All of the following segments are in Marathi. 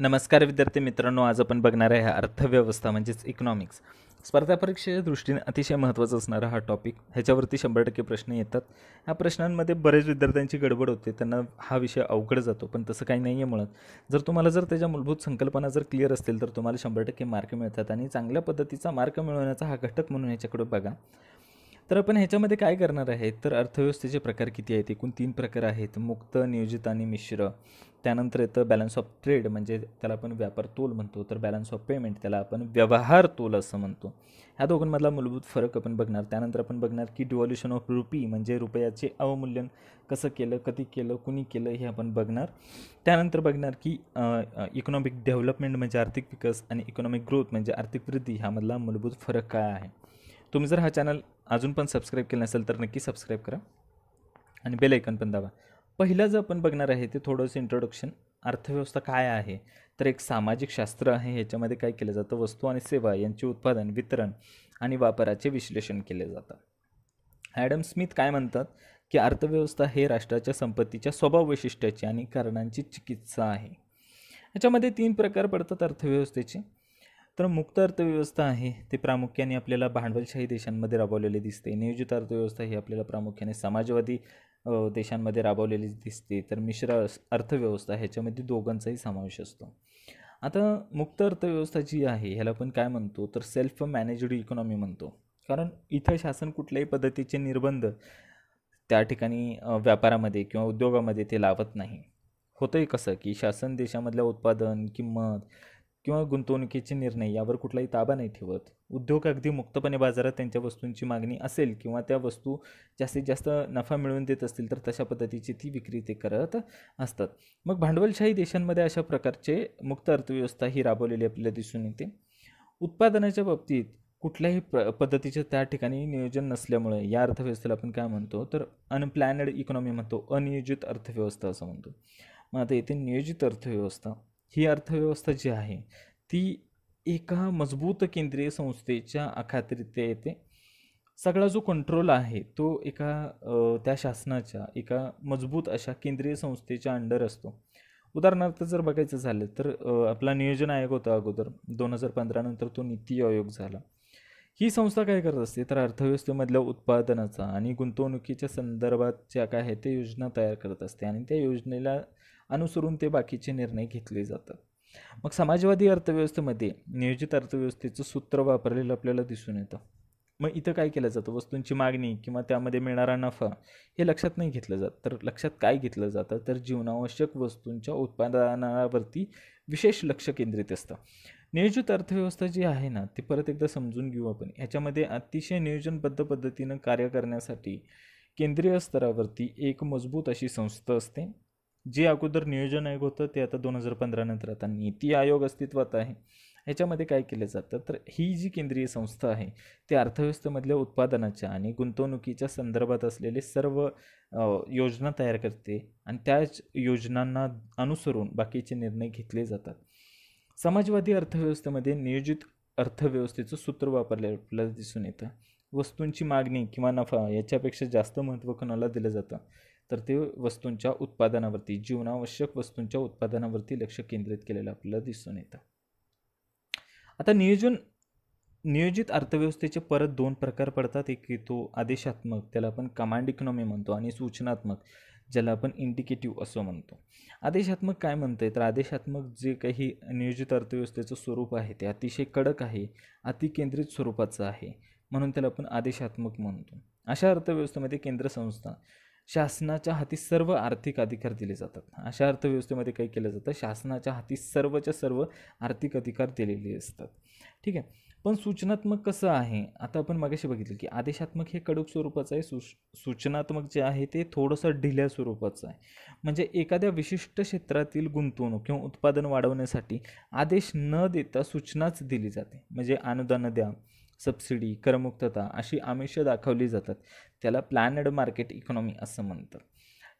नमस्कार विद्यार्थी मित्रांनो, आज आपण बघणार आहे अर्थव्यवस्था म्हणजेच इकॉनॉमिक्स. स्पर्धा परीक्षेच्या दृष्टीने अतिशय महत्त्वाचा असणारा हा टॉपिक. ह्याच्यावरती 100% प्रश्न येतात. ह्या प्रश्नांमध्ये बरेच विद्यार्थ्यांची गडबड होते, त्यांना हा विषय अवघड जातो, पण तसं काही नाही आहे. मुळात जर त्याच्या मूलभूत संकल्पना क्लिअर असतील तर तुम्हाला 100% मार्क मिळतात आणि चांगल्या पद्धतीचा मार्क मिळवण्याचा हा घटक म्हणून ह्याच्याकडे बघा. तर आपण ह्याच्यामध्ये काय करणार आहे, तर अर्थव्यवस्थेचे प्रकार किती आहेत? एकूण 3 प्रकार आहेत: मुक्त, नियोजित आणि मिश्र. त्यानंतर येतं बॅलन्स ऑफ ट्रेड, म्हणजे त्याला आपण व्यापार तोल म्हणतो. तर बॅलन्स ऑफ पेमेंट, त्याला आपण व्यवहार तोल असं म्हणतो. ह्या दोघांमधला मूलभूत फरक आपण बघणार. त्यानंतर आपण बघणार की डिव्हॉल्युशन ऑफ रुपी, म्हणजे रुपयाचे अवमूल्यन कसं केलं, कधी केलं, कुणी केलं, हे आपण बघणार. त्यानंतर बघणार की इकॉनॉमिक डेव्हलपमेंट म्हणजे आर्थिक विकास आणि इकॉनॉमिक ग्रोथ म्हणजे आर्थिक वृद्धी, ह्यामधला मूलभूत फरक काय आहे. तुम्ही जर हा चॅनल अजून पण सबस्क्राईब केलं नसेल तर नक्की सबस्क्राईब करा आणि बेल आयकॉन पण दाबा. पहिलं जे आपण बघणार आहे ते थोडंसं इंट्रोडक्शन. अर्थव्यवस्था काय आहे, तर एक सामाजिक शास्त्र आहे. ह्याच्यामध्ये काय केलं जातं, वस्तू आणि सेवा यांचे उत्पादन, वितरण आणि वापराचे विश्लेषण केले जातं. ॲडम स्मिथ काय म्हणतात की अर्थव्यवस्था हे राष्ट्राच्या संपत्तीच्या स्वभाव वैशिष्ट्याची आणि कारणांची चिकित्सा आहे. ह्याच्यामध्ये 3 प्रकार पडतात अर्थव्यवस्थेचे. तर मुक्त अर्थव्यवस्था आहे ते प्रामुख्याने आपल्याला भांडवलशाही देशांमध्ये राबवलेली दिसते. नियोजित अर्थव्यवस्था ही आपल्याला प्रामुख्याने समाजवादी देशांमध्ये राबवलेली दिसते. तर मिश्र अर्थव्यवस्था ह्याच्यामध्ये दोघांचाही समावेश असतो. आता मुक्त अर्थव्यवस्था जी आहे ह्याला आपण काय म्हणतो, तर सेल्फ मॅनेज्ड इकॉनॉमी म्हणतो. कारण इथं शासन कुठल्याही पद्धतीचे निर्बंध त्या ठिकाणी व्यापारामध्ये किंवा उद्योगामध्ये ते लावत नाही. होतंय कसं की शासन देशामधल्या उत्पादन, किंमत किंवा गुंतवणुकीचे निर्णय यावर कुठलाही ताबा नाही ठेवत. उद्योग अगदी मुक्तपणे बाजारात त्यांच्या वस्तूंची मागणी असेल किंवा त्या वस्तू जास्तीत जास्त नफा मिळवून देत असतील तर तशा पद्धतीची ती विक्री ते करत असतात. मग भांडवलशाही देशांमध्ये अशा प्रकारचे मुक्त अर्थव्यवस्था ही राबवलेली आपल्याला दिसून येते. उत्पादनाच्या बाबतीत कुठल्याही पद्धतीचे त्या ठिकाणी नियोजन नसल्यामुळे या अर्थव्यवस्थेला आपण काय म्हणतो, तर अनप्लॅनड इकॉनॉमी म्हणतो, अनियोजित अर्थव्यवस्था असं म्हणतो. मग आता येथे नियोजित अर्थव्यवस्था ही अर्थव्यवस्था जी आहे ती एका मजबूत केंद्रीय संस्थेच्या अखत्यारीत येते. सगळा जो कंट्रोल आहे तो त्या शासनाच्या एका मजबूत अशा केंद्रीय संस्थेच्या अंडर असतो. उदाहरणार्थ जर बघायचं झालं तर आपला नियोजन आयोग होता अगोदर, 2015 नंतर तो नीती आयोग झाला. ही संस्था काय करत असते, तर अर्थव्यवस्थेमधल्या उत्पादनाचा आणि गुंतवणुकीच्या संदर्भात ज्या काय आहे ते योजना तयार करत असते आणि त्या योजनेला अनुसरून ते बाकीचे निर्णय घेतले जातात. मग समाजवादी अर्थव्यवस्थेमध्ये नियोजित अर्थव्यवस्थेचं सूत्र वापरलेलं आपल्याला दिसून येतं. मग इथं काय केलं जातं, वस्तूंची मागणी किंवा त्यामध्ये मिळणारा नफा हे लक्षात नाही घेतलं जात. तर लक्षात काय घेतलं जातं, तर जीवनावश्यक वस्तूंच्या उत्पादनावरती विशेष लक्ष केंद्रित असतं. नियोजित अर्थव्यवस्था जी आहे ना ती परत एकदा समजून घेऊ आपण. ह्याच्यामध्ये अतिशय नियोजनबद्ध पद्धतीनं कार्य करण्यासाठी केंद्रीय स्तरावरती एक मजबूत अशी संस्था असते. जे अगोदर नियोजन आयोग होतं ते आता 2015 नंतर आता नीती आयोग अस्तित्वात आहे. ह्याच्यामध्ये काय केलं जातं, तर ही जी केंद्रीय संस्था आहे ती अर्थव्यवस्थेमधल्या उत्पादनाच्या आणि गुंतवणुकीच्या संदर्भात असलेले सर्व योजना तयार करते आणि त्याच योजनांना अनुसरून बाकीचे निर्णय घेतले जातात. समाजवादी अर्थव्यवस्थेमध्ये नियोजित अर्थव्यवस्थेचं सूत्र वापरले आपल्याला दिसून येतं. वस्तूंची मागणी किंवा नफा याच्यापेक्षा जास्त महत्त्व कोणाला दिलं जातं, तर ते वस्तूंच्या उत्पादनावरती, जीवनावश्यक वस्तूंच्या उत्पादनावरती लक्ष केंद्रित केलेलं आपल्याला दिसून येतं. आता नियोजित अर्थव्यवस्थेचे परत 2 प्रकार पडतात. एक येतो आदेशात्मक, त्याला आपण कमांड इकॉनॉमी म्हणतो, आणि सूचनात्मक, ज्याला आपण इंडिकेटिव्ह असं म्हणतो. आदेशात्मक काय म्हणतंय, तर आदेशात्मक जे काही नियोजित अर्थव्यवस्थेचं स्वरूप आहे ते अतिशय कडक आहे, अतिकेंद्रित स्वरूपाचं आहे, म्हणून त्याला आपण आदेशात्मक म्हणतो. अशा अर्थव्यवस्थेमध्ये केंद्र संस्था शासनाच्या हाती सर्व आर्थिक अधिकार दिले जातात. अशा अर्थव्यवस्थेमध्ये काय केलं जातं, शासनाच्या हाती सर्वच्या सर्व आर्थिक अधिकार दिलेले असतात. ठीक आहे. पण सूचनात्मक कसं आहे, आता आपण मागाशी बघितलं की आदेशात्मक हे कडक स्वरूपाचं आहे, सूचनात्मक जे आहे ते थोडंसं ढिल्या स्वरूपाचं आहे. म्हणजे एखाद्या विशिष्ट क्षेत्रातील गुंतवणूक किंवा उत्पादन वाढवण्यासाठी आदेश न देता सूचनाच दिली जाते. म्हणजे अनुदान द्या, सबसिडी, करमुक्तता अशी आमिषं दाखवली जातात. त्याला प्लॅनड मार्केट इकॉनॉमी असं म्हणतात.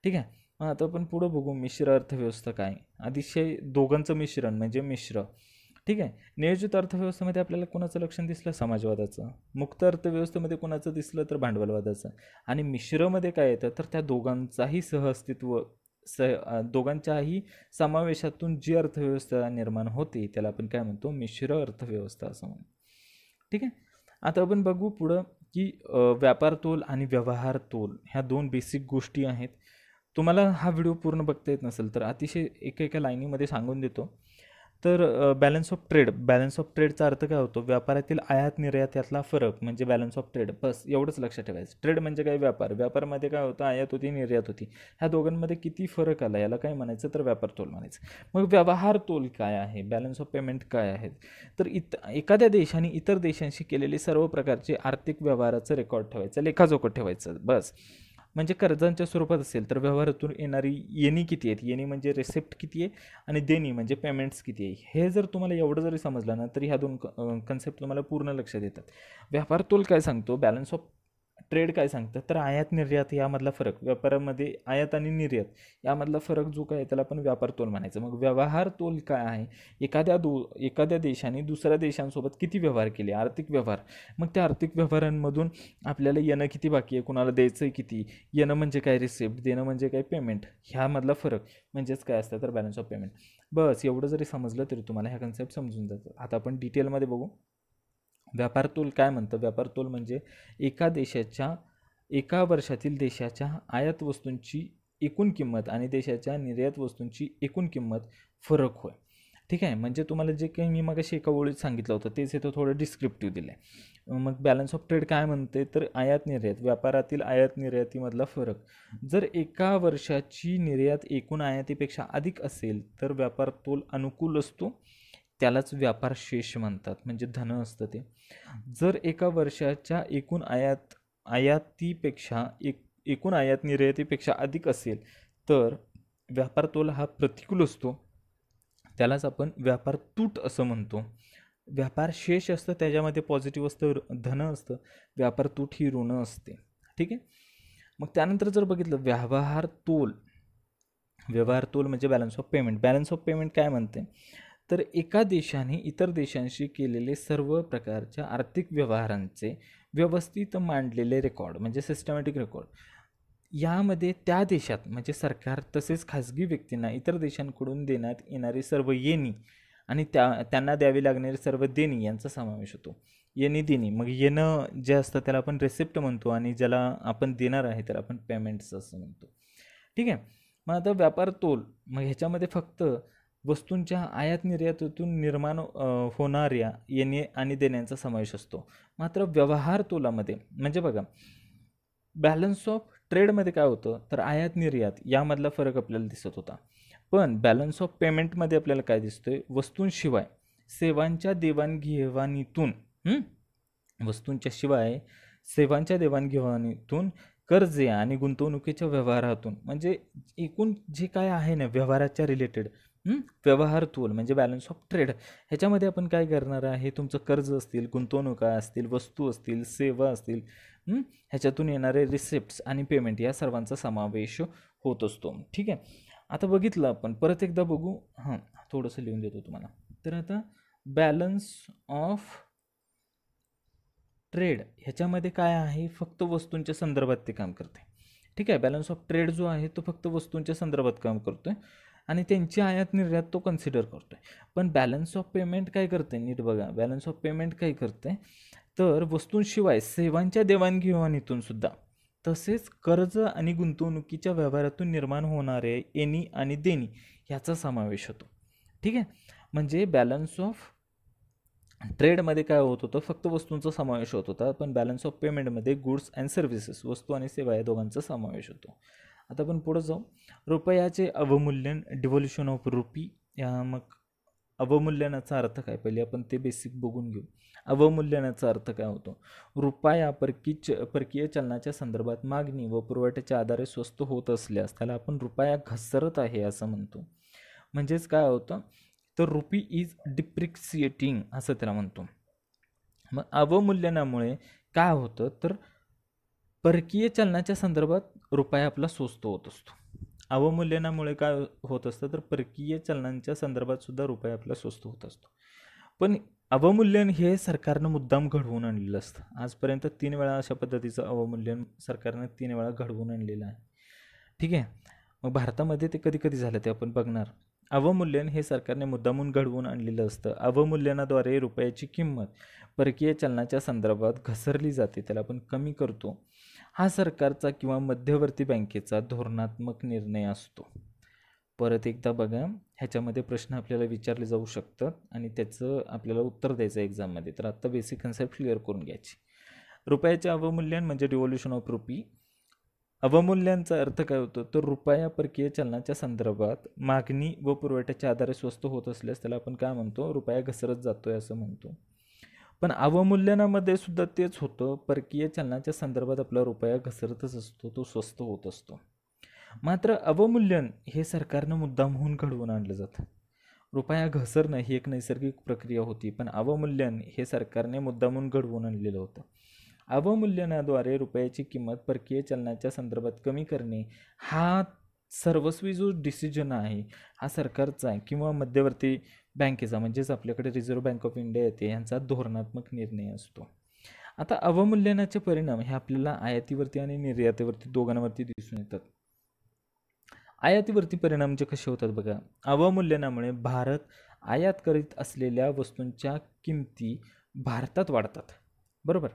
ठीक आहे. मग आता आपण पुढं बघू मिश्र अर्थव्यवस्था काय. अतिशय दोघांचं मिश्रण म्हणजे मिश्र. ठीक आहे. नियोजित अर्थव्यवस्थेमध्ये आपल्याला कोणाचं लक्षण दिसलं, समाजवादाचं. मुक्त अर्थव्यवस्थेमध्ये कोणाचं दिसलं, तर भांडवलवादाचं. आणि मिश्रमध्ये काय येतं, तर त्या दोघांचाही सहअस्तित्व दोघांच्याही समावेशातून जी अर्थव्यवस्था निर्माण होते त्याला आपण काय म्हणतो, मिश्र अर्थव्यवस्था असं म्हणतो. ठीक आहे. आता आपण बघू पुढं की व्यापार तोल आणि व्यवहार तोल ह्या दोन बेसिक गोष्टी आहेत. तुम्हाला हा व्हिडिओ पूर्ण बघता येत नसेल तर अतिशय एका लाईनीमध्ये सांगून देतो. तर balance of trade, balance of ट्रेडचा अर्थ काय होतो, व्यापारातील आयात निर्यात यातला फरक म्हणजे बॅलन्स ऑफ ट्रेड. बस एवढंच लक्षात ठेवायचं. ट्रेड म्हणजे काय, व्यापार. व्यापारमध्ये काय होतं, आयात होती निर्यात होती, ह्या दोघांमध्ये किती फरक आला याला काय म्हणायचं, तर व्यापार तोल म्हणायचं. मग व्यवहार तोल काय आहे, बॅलन्स ऑफ पेमेंट काय आहेत, तर एखाद्या देशाने इतर देशांशी केलेले सर्व प्रकारचे आर्थिक व्यवहाराचं रेकॉर्ड ठेवायचं, लेखाजोखा ठेवायचं. बस म्हणजे कर्जांच्या स्वरूपात असेल तर व्यवहारातून येणारी येणी किती आहेत, येणी म्हणजे रिसिप्ट किती आहे, आणि देणी म्हणजे पेमेंट्स किती आहे. हे जर तुम्हाला एवढं जरी समजलं ना तरी ह्या दोन कन्सेप्ट तुम्हाला पूर्ण लक्षात येतात. व्यापार तोल काय सांगतो, बॅलन्स ऑफ ट्रेड काय सांगतं, तर आयात निर्यात यामधला फरक, व्यापारामध्ये आयात आणि निर्यात यामधला फरक जो काय त्याला आपण व्यापार तोल म्हणायचं. मग व्यवहार तोल काय आहे, एखाद्या देशाने दुसऱ्या देशांसोबत किती व्यवहार केले, आर्थिक व्यवहार, मग त्या आर्थिक व्यवहारांमधून आपल्याला येणं किती बाकी आहे, कुणाला द्यायचं आहे किती, येणं म्हणजे काय रिसिप्ट, देणं म्हणजे काय पेमेंट, ह्यामधला फरक म्हणजेच काय असतं, तर बॅलन्स ऑफ पेमेंट. बस एवढं जरी समजलं तरी तुम्हाला ह्या कन्सेप्ट समजून जातं. आता आपण डिटेलमध्ये बघू. व्यापार तोल काय म्हणतं, व्यापार तोल म्हणजे एका वर्षातील देशाच्या आयात वस्तूंची एकूण किंमत आणि देशाच्या निर्यात वस्तूंची एकूण किंमत फरक होय. ठीक आहे. म्हणजे तुम्हाला जे काही मी मगाशी एका ओळीत सांगितलं होतं तेच इथं थोडं डिस्क्रिप्टिव्ह दिलं आहे. मग बॅलन्स ऑफ ट्रेड काय म्हणते, तर आयात निर्यात, व्यापारातील आयात निर्यातीमधला फरक. जर एका वर्षाची निर्यात एकूण आयातीपेक्षा अधिक असेल तर व्यापार तोल अनुकूल असतो, त्यालाच व्यापार शेष म्हणतात, म्हणजे धन असतं ते. जर एका वर्षाच्या एकूण एकूण आयात निर्यातीपेक्षा अधिक असेल तर व्यापार तोल हा प्रतिकूल असतो, त्यालाच आपण व्यापार तूट असं म्हणतो. व्यापार शेष असतं त्याच्यामध्ये पॉझिटिव्ह असतं, धन असतं. व्यापार तूट ही ऋण असते. ठीक आहे. मग त्यानंतर जर बघितलं व्यवहार तोल म्हणजे balance of payment. Balance of payment काय म्हणते, तर एका देशाने इतर देशांशी केलेले सर्व प्रकारच्या आर्थिक व्यवहारांचे व्यवस्थित मांडलेले रेकॉर्ड म्हणजे सिस्टमॅटिक रेकॉर्ड. यामध्ये त्या देशात म्हणजे सरकार तसेच खाजगी व्यक्तींना इतर देशांकडून देण्यात येणारी सर्व येणी आणि त्यांना द्यावी लागणारी सर्व देणी यांचा समावेश होतो. येणी देणी, मग येणं जे असतं त्याला आपण रेसिप्ट म्हणतो आणि ज्याला आपण देणार आहे त्याला आपण पेमेंट्स असं म्हणतो. ठीक आहे. मग आता व्यापार तोल, मग ह्याच्यामध्ये फक्त वस्तूंच्या आयात निर्यातीतून निर्माण होणाऱ्या येणे आणि देण्यांचा समावेश असतो. मात्र व्यवहार तोलामध्ये म्हणजे बघा, बॅलन्स ऑफ ट्रेडमध्ये काय होतं, तर आयात निर्यात यामधला फरक आपल्याला दिसत होता. पण बॅलन्स ऑफ पेमेंटमध्ये आपल्याला काय दिसतोय, वस्तूंशिवाय सेवांच्या देवाणघेवाणीतून सेवांच्या देवाणघेवाणीतून, कर्जे आणि गुंतवणुकीच्या व्यवहारातून, म्हणजे एकूण जे काय आहे ना व्यवहाराच्या रिलेटेड, व्यवहार तोल म्हणजे बॅलन्स ऑफ ट्रेड, ह्याच्यामध्ये आपण काय करणार आहे, तुमचं कर्ज असतील, गुंतवणुका असतील, वस्तू असतील, सेवा असतील, ह्याच्यातून येणारे रिसिप्ट्स आणि पेमेंट या सर्वांचा समावेश होत असतो. ठीक आहे. आता बघितलं आपण, परत एकदा बघू. थोडंसं लिहून देतो तुम्हाला. तर आता बॅलन्स ऑफ ट्रेड ह्याच्यामध्ये काय आहे, फक्त वस्तूंच्या संदर्भात ते काम करते. ठीक आहे. बॅलन्स ऑफ ट्रेड जो आहे तो फक्त वस्तूंच्या संदर्भात काम करतोय आणि त्यांची आयात निर्यात तो कन्सिडर करतोय. पण बॅलन्स ऑफ पेमेंट काय करते, नीट बघा, बॅलन्स ऑफ पेमेंट काय करते, तर वस्तूंशिवाय सेवांच्या देवाणघेवाणीतून सुद्धा, तसेच कर्ज आणि गुंतवणुकीच्या व्यवहारातून निर्माण होणारे येणी आणि देणी ह्याचा समावेश होतो. ठीक आहे. म्हणजे बॅलन्स ऑफ ट्रेडमध्ये काय होत होतं, फक्त वस्तूंचा समावेश होत होता, पण बॅलन्स ऑफ पेमेंटमध्ये गुड्स अँड सर्व्हिसेस, वस्तू आणि सेवा या दोघांचा समावेश होतो. आता आपण पुढं जाऊ. रुपयाचे अवमूल्यन, डिव्होल्युशन ऑफ रुपी. मग अवमूल्यनाचा अर्थ काय, पहिले आपण ते बेसिक बघून घेऊ. अवमूल्यनाचा अर्थ काय होतो, रुपया परकीय चलनाच्या संदर्भात मागणी व पुरवठ्याच्या आधारे स्वस्त होत असल्यास त्याला आपण रुपया घसरत आहे असं म्हणतो. म्हणजेच काय होतं, तर रुपी इज डिप्रिसिएटिंग असं त्याला म्हणतो. मग अवमूल्यनामुळे काय होतं, तर परकीय चलनाच्या संदर्भात रुपया आपला स्वस्त होत असतो. अवमूल्यनामुळे काय होत असतं, तर परकीय चलनांच्या संदर्भात सुद्धा रुपया आपला स्वस्त होत असतो. पण अवमूल्यन हे सरकारनं मुद्दाम घडवून आणलेलं असतं. आजपर्यंत 3 वेळा अशा पद्धतीचं अवमूल्यन सरकारनं 3 वेळा घडवून आणलेलं आहे. ठीक आहे. मग भारतामध्ये ते कधी कधी झालं ते आपण बघणार. अवमूल्यन हे सरकारने मुद्दामून घडवून आणलेलं असतं. अवमूल्यनाद्वारे रुपयाची किंमत परकीय चलनाच्या संदर्भात घसरली जाते, त्याला आपण कमी करतो. हा सरकारचा किंवा मध्यवर्ती बँकेचा धोरणात्मक निर्णय असतो. परत एकदा बघा, ह्याच्यामध्ये प्रश्न आपल्याला विचारले जाऊ शकतात आणि त्याचं आपल्याला उत्तर द्यायचं एक्झाममध्ये. तर आत्ता बेसिक कन्सेप्ट क्लिअर करून घ्यायची. रुपयाचे अवमूल्यन म्हणजे रिव्होल्युशन ऑफ रुपी. अवमूल्यांचा अर्थ काय होतो, तर रुपया परकीय चलनाच्या संदर्भात मागणी व पुरवठ्याच्या आधारे स्वस्त होत असल्यास त्याला आपण काय म्हणतो, रुपया घसरत जातोय असं म्हणतो. पण अवमूल्यनामध्ये सुद्धा तेच होतं, परकीय चलनाच्या संदर्भात आपला रुपया घसरतच असतो, तो स्वस्त होत असतो. मात्र अवमूल्यन हे सरकारनं मुद्दामहून घडवून आणलं जातं. रुपया घसरणं ही एक नैसर्गिक प्रक्रिया होती, पण अवमूल्यन हे सरकारने मुद्दामहून घडवून आणलेलं होतं. अवमूल्यनाद्वारे रुपयाची किंमत परकीय चलनाच्या संदर्भात कमी करणे हा सर्वस्वी जो डिसिजन आहे हा सरकारचा आहे किंवा मध्यवर्ती बँकेचा, म्हणजेच आपल्याकडे रिझर्व्ह बँक ऑफ इंडिया येते, यांचा धोरणात्मक निर्णय असतो. आता अवमूल्यनाचे परिणाम हे आपल्याला आयातीवरती आणि निर्यातीवरती दोघांवरती दिसून येतात. आयातीवरती परिणाम जे कसे होतात बघा, अवमूल्यनामुळे भारत आयात करीत असलेल्या वस्तूंच्या किमती भारतात वाढतात. बरोबर.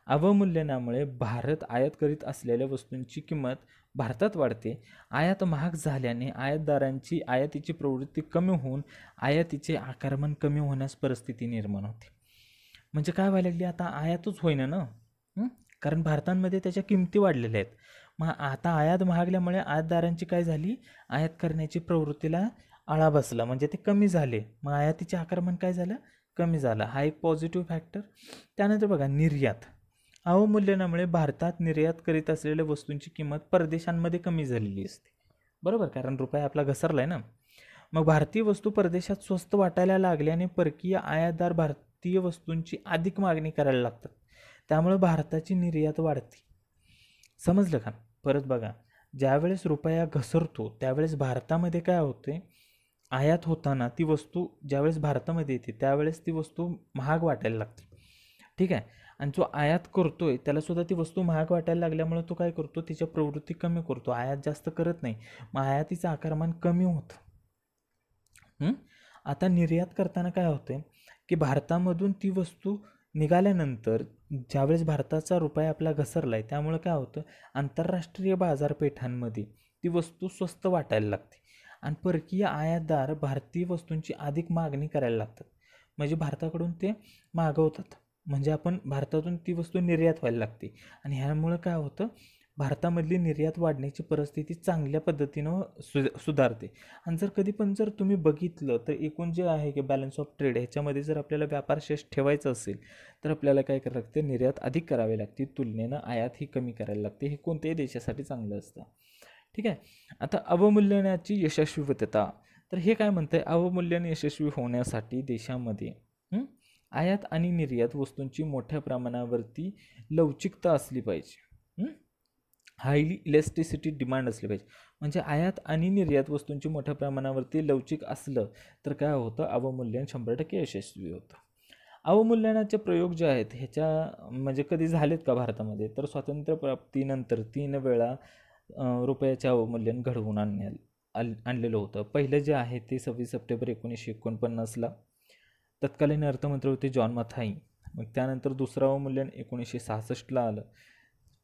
अवमूल्यनामुळे भारत आयात करीत असलेल्या वस्तूंची किंमत भारतात वाढते. आयात महाग झाल्याने आयातदारांची आयातीची प्रवृत्ती कमी होऊन आयातीचे आकारमान कमी होण्यास परिस्थिती निर्माण होते. म्हणजे काय व्हायला लागली, आता आयातच होईना ना, कारण भारतामध्ये त्याच्या किमती वाढलेल्या आहेत. मग आता आयात महागल्यामुळे आयातदारांची काय झाली, आयात करण्याची प्रवृत्तीला आळा बसला, म्हणजे ते कमी झाले. मग आयातीचे आकारमान काय झालं, कमी झालं. हा एक पॉझिटिव्ह फॅक्टर. त्यानंतर बघा, निर्यात. अवमूल्यनामुळे भारतात निर्यात करीत असलेल्या वस्तूंची किंमत परदेशांमध्ये कमी झालेली असते. बरोबर, कारण रुपया आपला घसरला आहे ना. मग भारतीय वस्तू परदेशात स्वस्त वाटायला लागल्याने परकीय आयातदार भारतीय वस्तूंची अधिक मागणी करायला लागतात. त्यामुळे भारताची निर्यात वाढते. समजलं का? परत बघा, ज्यावेळेस रुपया घसरतो त्यावेळेस भारतामध्ये काय होते, आयात होताना ती वस्तू ज्यावेळेस भारतामध्ये येते त्यावेळेस ती वस्तू महाग वाटायला लागते. ठीक आहे. आणि जो आयात करतोय त्याला सुद्धा ती वस्तू महाग वाटायला लागल्यामुळे तो काय करतो, तिच्या प्रवृत्ती कमी करतो, आयात जास्त करत नाही. मग आयातीचं आकारमान कमी होतं. आता निर्यात करताना काय होते की भारतामधून ती वस्तू निघाल्यानंतर ज्यावेळेस भारताचा रुपया आपला घसरला आहे त्यामुळे काय होतं, आंतरराष्ट्रीय बाजारपेठांमध्ये ती वस्तू स्वस्त वाटायला लागते आणि परकीय आयातदार भारतीय वस्तूंची अधिक मागणी करायला लागतात. म्हणजे भारताकडून ते मागवतात, म्हणजे आपण भारतातून ती वस्तू निर्यात व्हायला लागते आणि ह्यामुळं काय होतं, भारतामधली निर्यात वाढण्याची परिस्थिती चांगल्या पद्धतीनं सुधारते. आणि जर कधी पण जर तुम्ही बघितलं तर एकूण जे आहे की बॅलन्स ऑफ ट्रेड ह्याच्यामध्ये जर आपल्याला व्यापार शेष ठेवायचं असेल तर आपल्याला काय करावं लागते, निर्यात अधिक करावी लागते, तुलनेनं आयात ही कमी करायला लागते. हे कोणत्याही देशासाठी चांगलं असतं. ठीक आहे. आता अवमूल्यनाची यशस्वीता, तर हे काय म्हणतंय, अवमूल्यन यशस्वी होण्यासाठी देशामध्ये आयात आणि निर्यात वस्तूंची मोठ्या प्रमाणावरती लवचिकता असली पाहिजे. हायली इलेस्टिसिटी डिमांड असली पाहिजे. म्हणजे आयात आणि निर्यात वस्तूंची मोठ्या प्रमाणावरती लवचिक असलं तर काय होतं, अवमूल्यन 100% यशस्वी होतं. अवमूल्यनाचे प्रयोग जे आहेत ह्याच्या म्हणजे कधी झालेत का भारतामध्ये, तर स्वातंत्र्यप्राप्तीनंतर 3 वेळा रुपयाचे अवमूल्यन घडवून आणलेलं होतं. पहिलं जे आहे ते 26 सप्टेंबर 1949ला तत्कालीन अर्थमंत्री होते जॉन मथाई. मग त्यानंतर दुसरं अवमूल्यन 1966ला आलं.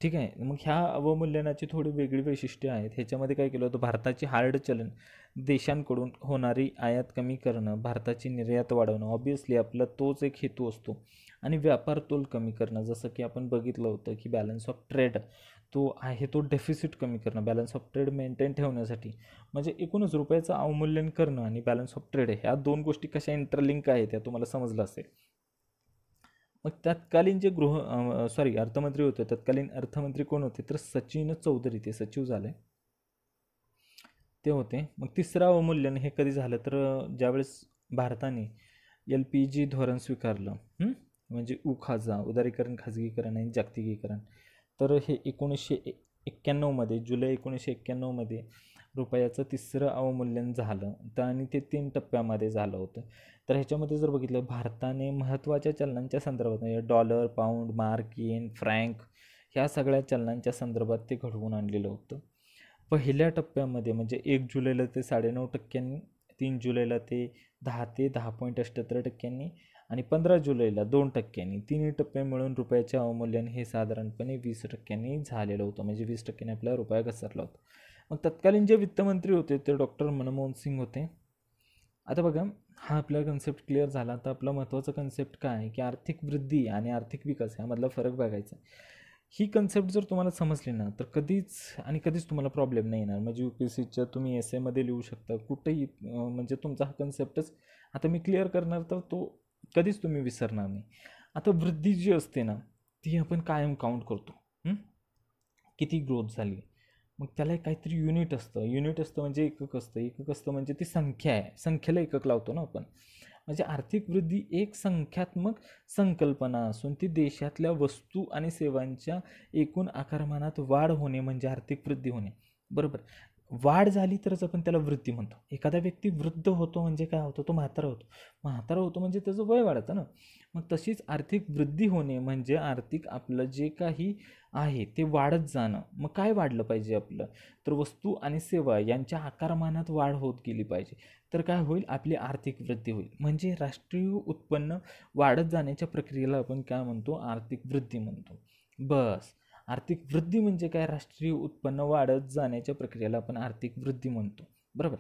ठीक आहे. मग ह्या अवमूल्यनाची थोडी वेगळी वैशिष्ट्ये आहेत. ह्याच्यामध्ये काय केलं होतं, भारताची हार्ड चलन देशांकडून होणारी आयात कमी करणं, भारताची निर्यात वाढवणं, ऑब्वियसली आपला तोच एक हेतू असतो, आणि व्यापार तोल कमी करणं. जसं की आपण बघितलं होतं की बॅलन्स ऑफ ट्रेड तो आहे तो डेफिसिट कमी करणं, बॅलन्स ऑफ ट्रेड मेंटेन ठेवण्यासाठी. म्हणजे एकूणच रुपयाचं अवमूल्यन करणं आणि बॅलन्स ऑफ ट्रेड ह्या दोन गोष्टी कशा इंटरलिंक आहेत त्या तुम्हाला समजलं असेल. मग तत्कालीन जे अर्थमंत्री होते, तत्कालीन अर्थमंत्री कोण होते, तर सचिन चौधरी, ते सचिव झाले ते होते. मग तिसरं अवमूल्यन हे कधी झालं, तर ज्यावेळेस भारताने LPG धोरण स्वीकारलं, म्हणजे उखाजा, उदारीकरण, खाजगीकरण आणि जागतिकीकरण. तर हे 1991मध्ये, जुलै 1991मध्ये रुपयाचं तिसरं अवमूल्यन झालं. तर आणि ते 3 टप्प्यामध्ये झालं होतं. तर ह्याच्यामध्ये जर बघितलं, भारताने महत्त्वाच्या चलनांच्या संदर्भात म्हणजे डॉलर, पाऊंड, मार्क, येन, फ्रँक ह्या सगळ्या चलनांच्या संदर्भात ते घडवून आणलेलं होतं. पहिल्या टप्प्यामध्ये म्हणजे 1 जुलैला ते 9.5%, 3 जुलैला ते 10% आणि 15 जुलैला 2%. तिन्ही टप्पे मिळून रुपयाच्या अवमूल्यन हे साधारणपणे 20% झालेलं होतं. म्हणजे 20% आपला रुपया घसरला होता. मग तत्कालीन जे वित्तमंत्री होते ते डॉक्टर मनमोहन सिंग होते. आता बघा, हा आपला कन्सेप्ट क्लिअर झाला. तर आपला महत्त्वाचा कन्सेप्ट काय आहे की आर्थिक वृद्धी आणि आर्थिक विकास यामधला फरक बघायचा. ही कन्सेप्ट जर तुम्हाला समजली ना तर कधीच तुम्हाला प्रॉब्लेम नाही येणार. म्हणजे UPSCच्या तुम्ही एमध्ये लिहू शकता कुठेही, म्हणजे तुमचा हा कन्सेप्टच आता मी क्लिअर करणार तर तो कधीच तुम्ही विसरणार नाही. आता वृद्धी जी असते ना ती आपण कायम काउंट करतो. किती ग्रोथ झाली, मग त्याला काहीतरी युनिट असतं म्हणजे एकक असतं म्हणजे ती संख्या आहे, संख्येला एकक लावतो ना आपण. म्हणजे आर्थिक वृद्धी एक संख्यात्मक संकल्पना असून ती देशातल्या वस्तू आणि सेवांच्या एकूण आकारमानात वाढ होणे म्हणजे आर्थिक वृद्धी होणे. बरोबर, वाढ झाली तरच आपण त्याला वृद्धी म्हणतो. एखादा व्यक्ती वृद्ध होतो म्हणजे काय होतो, तो म्हातारा होतो म्हणजे त्याचं वय वाढतं ना. मग तशीच आर्थिक वृद्धी होणे म्हणजे आर्थिक आपलं जे काही आहे ते वाढत जाणं. मग काय वाढलं पाहिजे आपलं, तर वस्तू आणि सेवा यांच्या आकारमानात वाढ होत गेली पाहिजे. तर काय होईल, आपली आर्थिक वृद्धी होईल. म्हणजे राष्ट्रीय उत्पन्न वाढत जाण्याच्या प्रक्रियेला आपण काय म्हणतो, आर्थिक वृद्धी म्हणतो. बस, आर्थिक वृद्धी म्हणजे काय, राष्ट्रीय उत्पन्न वाढत जाण्याच्या प्रक्रियेला आपण आर्थिक वृद्धी म्हणतो. बरोबर,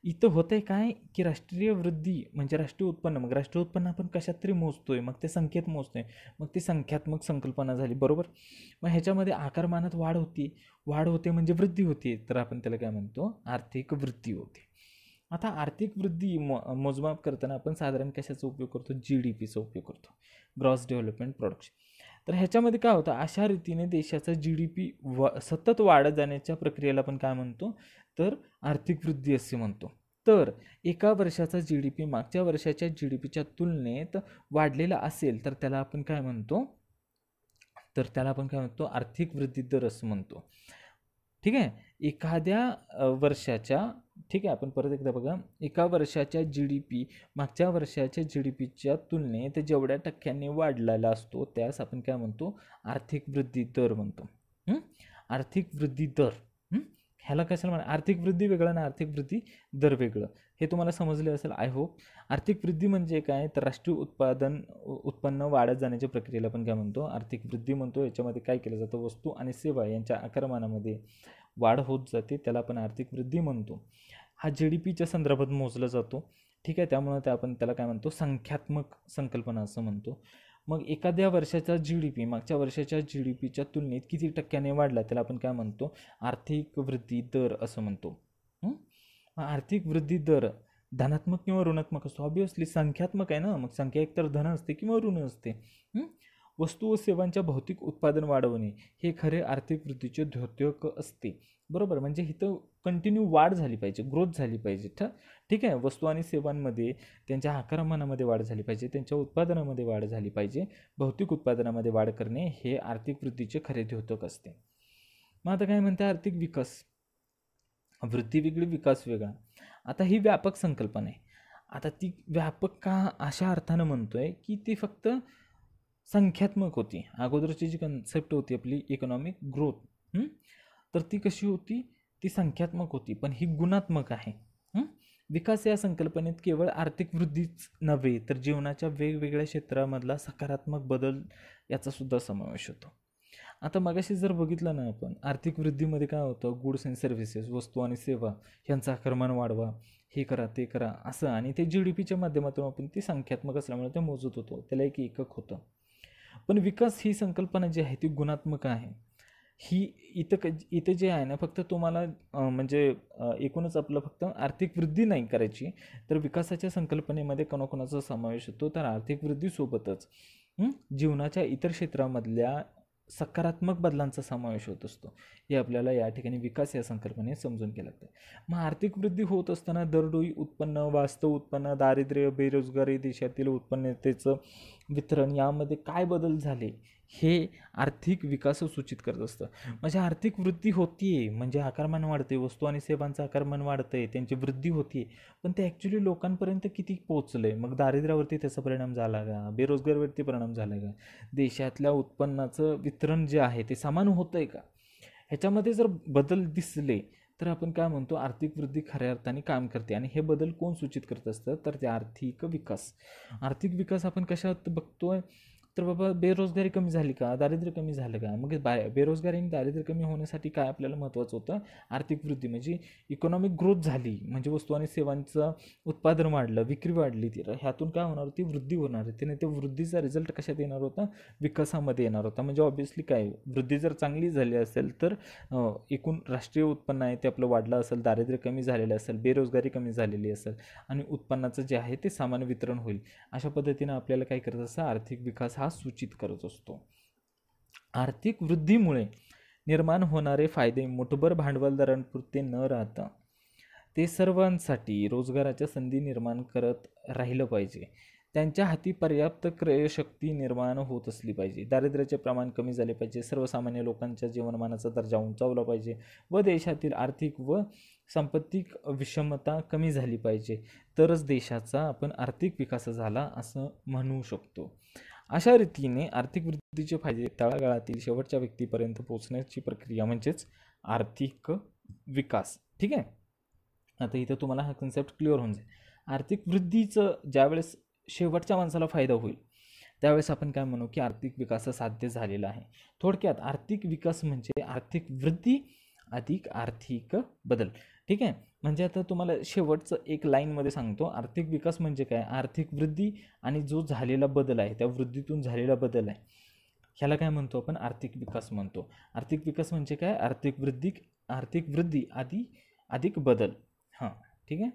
इथं होतंय काय की राष्ट्रीय वृद्धी म्हणजे राष्ट्रीय उत्पन्न, मग राष्ट्रीय उत्पन्न आपण कशात तरी मोजतोय, मग ते संख्येत मोजतोय, मग ती संख्यात्मक संकल्पना झाली. बरोबर, मग ह्याच्यामध्ये आकारमानात वाढ होते म्हणजे वृद्धी होते, तर आपण त्याला काय म्हणतो, आर्थिक वृद्धी होते. आता आर्थिक वृद्धी मोजमाप करताना आपण साधारण कशाचा उपयोग करतो, GDPचा उपयोग करतो, ग्रॉस डेव्हलपमेंट प्रोडक्शन. तर ह्याच्यामध्ये काय होतं, अशा रीतीने देशाचा GDP सतत वाढत जाण्याच्या प्रक्रियेला आपण काय म्हणतो, तर आर्थिक वृद्धी असे म्हणतो. तर एका वर्षाचा GDP मागच्या वर्षाच्या GDPच्या तुलनेत वाढलेला असेल तर त्याला आपण काय म्हणतो, आर्थिक वृद्धी दर असं म्हणतो. ठीक आहे, एखाद्या वर्षाच्या, ठीक आहे, आपण परत एकदा बघा, एका वर्षाच्या GDP मागच्या वर्षाच्या GDPच्या तुलनेत जेवढ्या टक्क्यांनी वाढलेला असतो त्यास आपण काय म्हणतो, आर्थिक वृद्धी दर म्हणतो. आर्थिक वृद्धी दर, ह्याला कशाला म्हणा, आर्थिक वृद्धी वेगळं ना आर्थिक वृद्धी दर वेगळं, हे तुम्हाला समजले असेल आय होप. आर्थिक वृद्धी म्हणजे काय, तर राष्ट्रीय उत्पन्न वाढत जाण्याच्या प्रक्रियेला आपण काय म्हणतो, आर्थिक वृद्धी म्हणतो. याच्यामध्ये काय केलं जातं, वस्तू आणि सेवा यांच्या आकारमानामध्ये वाढ होत जाते, त्याला आपण आर्थिक वृद्धी म्हणतो. हा GDPच्या संदर्भात मोजला जातो. ठीक आहे, त्यामुळे आपण त्याला काय म्हणतो, संख्यात्मक संकल्पना असं म्हणतो. मग एखाद्या वर्षाचा GDP मागच्या वर्षाच्या GDPच्या तुलनेत किती टक्क्याने वाढला त्याला आपण काय म्हणतो, आर्थिक वृद्धी दर असं म्हणतो. आर्थिक वृद्धी दर धनात्मक किंवा ऋणात्मक असतो. ऑब्विसली संख्यात्मक आहे ना, मग संख्या एकतर धन असते किंवा ऋण असते. वस्तू व सेवांच्या भौतिक उत्पादन वाढवणे हे खरे आर्थिक वृद्धीचे द्योतक असते. बरोबर, म्हणजे इथं कंटिन्यू वाढ झाली पाहिजे, ग्रोथ झाली पाहिजे. ठीक आहे, वस्तू आणि सेवांमध्ये त्यांच्या आकारमानामध्ये वाढ झाली पाहिजे, त्यांच्या उत्पादनामध्ये वाढ झाली पाहिजे. भौतिक उत्पादनामध्ये वाढ करणे हे आर्थिक वृद्धीचे खरे द्योतक असते. मग आता काय म्हणते, आर्थिक विकास, वृद्धी वेगळी विकास वेगळा. आता ही व्यापक संकल्पना आहे. आता ती व्यापक का अशा अर्थानं म्हणतोय की ती फक्त संख्यात्मक होती. अगोदरची जी कन्सेप्ट होती आपली इकॉनॉमिक ग्रोथ, तर ती कशी होती, ती संख्यात्मक होती, पण ही गुणात्मक आहे. विकास या संकल्पनेत केवळ आर्थिक वृद्धीच नव्हे तर जीवनाच्या वेगवेगळ्या क्षेत्रामधला सकारात्मक बदल याचा सुद्धा समावेश होतो. आता मगाशी जर बघितलं ना आपण, आर्थिक वृद्धीमध्ये काय होतं, गुड्स अँड सर्व्हिसेस, वस्तू आणि सेवा यांचं आकारमान वाढवा, हे करा ते करा असं, आणि ते GDPच्या माध्यमातून आपण ती संख्यात्मक असल्यामुळे ते मोजत होतो, त्याला एक एकक होतं. पण विकास ही संकल्पना जी आहे ती गुणात्मक आहे. ही इथं जे आहे ना, फक्त तुम्हाला म्हणजे एकूणच आपलं फक्त आर्थिक वृद्धी नाही करायची, तर विकासाच्या संकल्पनेमध्ये कोणाकोणाचा समावेश होतो, तर आर्थिक वृद्धीसोबतच जीवनाच्या इतर क्षेत्रामधल्या सकारात्मक बदलांचा समावेश होत असतो. हे आपल्याला या ठिकाणी विकास या संकल्पनेत समजून घ्यायला लागतं. मग आर्थिक वृद्धी होत असताना दरडोई उत्पन्न, वास्तव उत्पन्न, दारिद्र्य, बेरोजगारी, देशातील उत्पन्नतेचं वितरण यामध्ये काय बदल झाले हे आर्थिक विकास सूचित करत असतं. म्हणजे आर्थिक वृद्धी होतीये म्हणजे आकारमान वाढते, वस्तू आणि सेवांचं आकारमान वाढतंय, त्यांची वृद्धी होतीये, पण ते ॲक्च्युली लोकांपर्यंत किती पोचलंय, मग दारिद्र्यावरती त्याचा परिणाम झाला का, बेरोजगारीवरती परिणाम झाला का, देशातल्या उत्पन्नाचं वितरण जे आहे ते समान होतंय का, ह्याच्यामध्ये जर बदल दिसले तर आपण काय म्हणतो, आर्थिक वृद्धी खऱ्या अर्थाने काम करते. आणि हे बदल कोण सूचित करत असतं, तर ते आर्थिक विकास. आर्थिक विकास आपण कशात बघतोय, तर बाबा बेरोजगारी कमी झाली का, दारिद्र्य कमी झालं का. मग बेरोजगारी आणि दारिद्र्य कमी होण्यासाठी काय आपल्याला महत्त्वाचं होतं, आर्थिक वृद्धी. म्हणजे इकॉनॉमिक ग्रोथ झाली, म्हणजे वस्तू आणि सेवांचं उत्पादन वाढलं, विक्री वाढली, ती ह्यातून काय होणार होती, वृद्धी होणार होती. आणि त्या वृद्धीचा रिझल्ट कशात येणार होता, विकासामध्ये येणार होता. म्हणजे ऑब्व्हियसली काय, वृद्धी जर चांगली झाली असेल तर एकूण राष्ट्रीय उत्पन्न आहे ते आपलं वाढलं असेल, दारिद्र्य कमी झालेलं असेल, बेरोजगारी कमी झालेली असेल, आणि उत्पन्नाचं जे आहे ते समान वितरण होईल. अशा पद्धतीनं आपल्याला काय करत असतं, आर्थिक विकास हा सूचित करत असतो. आर्थिक वृद्धीमुळे निर्माण होणारे फायदे मुठभर भांडवलदारांपुरते न राहता ते सर्वांसाठी रोजगाराच्या संधी निर्माण करत राहिलं पाहिजे. त्यांच्या हाती पर्याप्त क्रयशक्ती निर्माण होत असली पाहिजे. दारिद्र्याचे प्रमाण कमी झाले पाहिजे. सर्वसामान्य लोकांच्या जीवनमानाचा दर्जा उंचावला पाहिजे व देशातील आर्थिक व सांपत्तिक विषमता कमी झाली पाहिजे. तरच देशाचा आपण आर्थिक विकास झाला असं म्हणू शकतो. अशा रीतीने आर्थिक वृद्धीचे फायदे तळागाळातील शेवटच्या व्यक्तीपर्यंत पोहोचण्याची प्रक्रिया म्हणजेच आर्थिक विकास. ठीक आहे. आता इथं तुम्हाला हा कन्सेप्ट क्लिअर होऊन जाईल. आर्थिक वृद्धीचं ज्यावेळेस शेवटच्या माणसाला फायदा होईल त्यावेळेस आपण काय म्हणू की आर्थिक विकास साध्य झालेला आहे. थोडक्यात आर्थिक विकास म्हणजे आर्थिक वृद्धी अधिक आर्थिक बदल. ठीक आहे. म्हणजे आता तुम्हाला शेवटचं एक लाईनमध्ये सांगतो, आर्थिक विकास म्हणजे काय, आर्थिक वृद्धी आणि जो झालेला बदल आहे त्या वृद्धीतून झालेला बदल आहे ह्याला काय म्हणतो आपण, आर्थिक विकास म्हणतो. आर्थिक विकास म्हणजे काय, आर्थिक वृद्धी अधिक बदल. हां, ठीक आहे.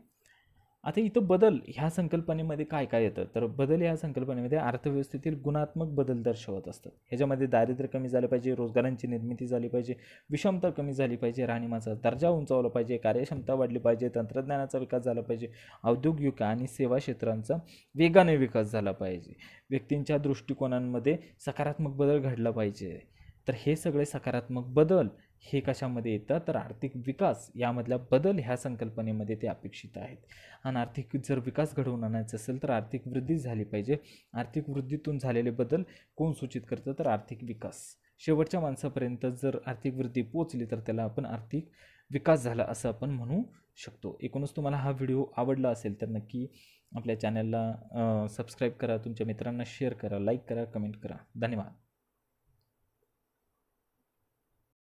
आता इथं बदल ह्या संकल्पनेमध्ये काय काय येतं, तर बदल ह्या संकल्पनेमध्ये अर्थव्यवस्थेतील गुणात्मक बदल दर्शवत असतात. ह्याच्यामध्ये दारिद्र्य कमी झालं पाहिजे, रोजगारांची निर्मिती झाली पाहिजे, विषमता कमी झाली पाहिजे, राहणीमानाचा दर्जा उंचावला पाहिजे, कार्यक्षमता वाढली पाहिजे, तंत्रज्ञानाचा विकास झाला पाहिजे, औद्योगिक आणि सेवा क्षेत्रांचा वेगाने विकास झाला पाहिजे, व्यक्तींच्या दृष्टिकोनांमध्ये सकारात्मक बदल घडला पाहिजे. तर हे सगळे सकारात्मक बदल हे कशामध्ये येतात, तर आर्थिक विकास यामधल्या बदल ह्या संकल्पनेमध्ये ते अपेक्षित आहेत. आणि आर्थिक जर विकास घडवून आणायचा असेल तर आर्थिक वृद्धी झाली पाहिजे. आर्थिक वृद्धीतून झालेले बदल कोण सूचित करतं, तर आर्थिक विकास. शेवटच्या माणसापर्यंत जर आर्थिक वृद्धी पोचली तर त्याला आपण आर्थिक विकास झाला असं आपण म्हणू शकतो. एकूणच तुम्हाला हा व्हिडिओ आवडला असेल तर नक्की आपल्या चॅनलला सबस्क्राईब करा, तुमच्या मित्रांना शेअर करा, लाईक करा, कमेंट करा. धन्यवाद.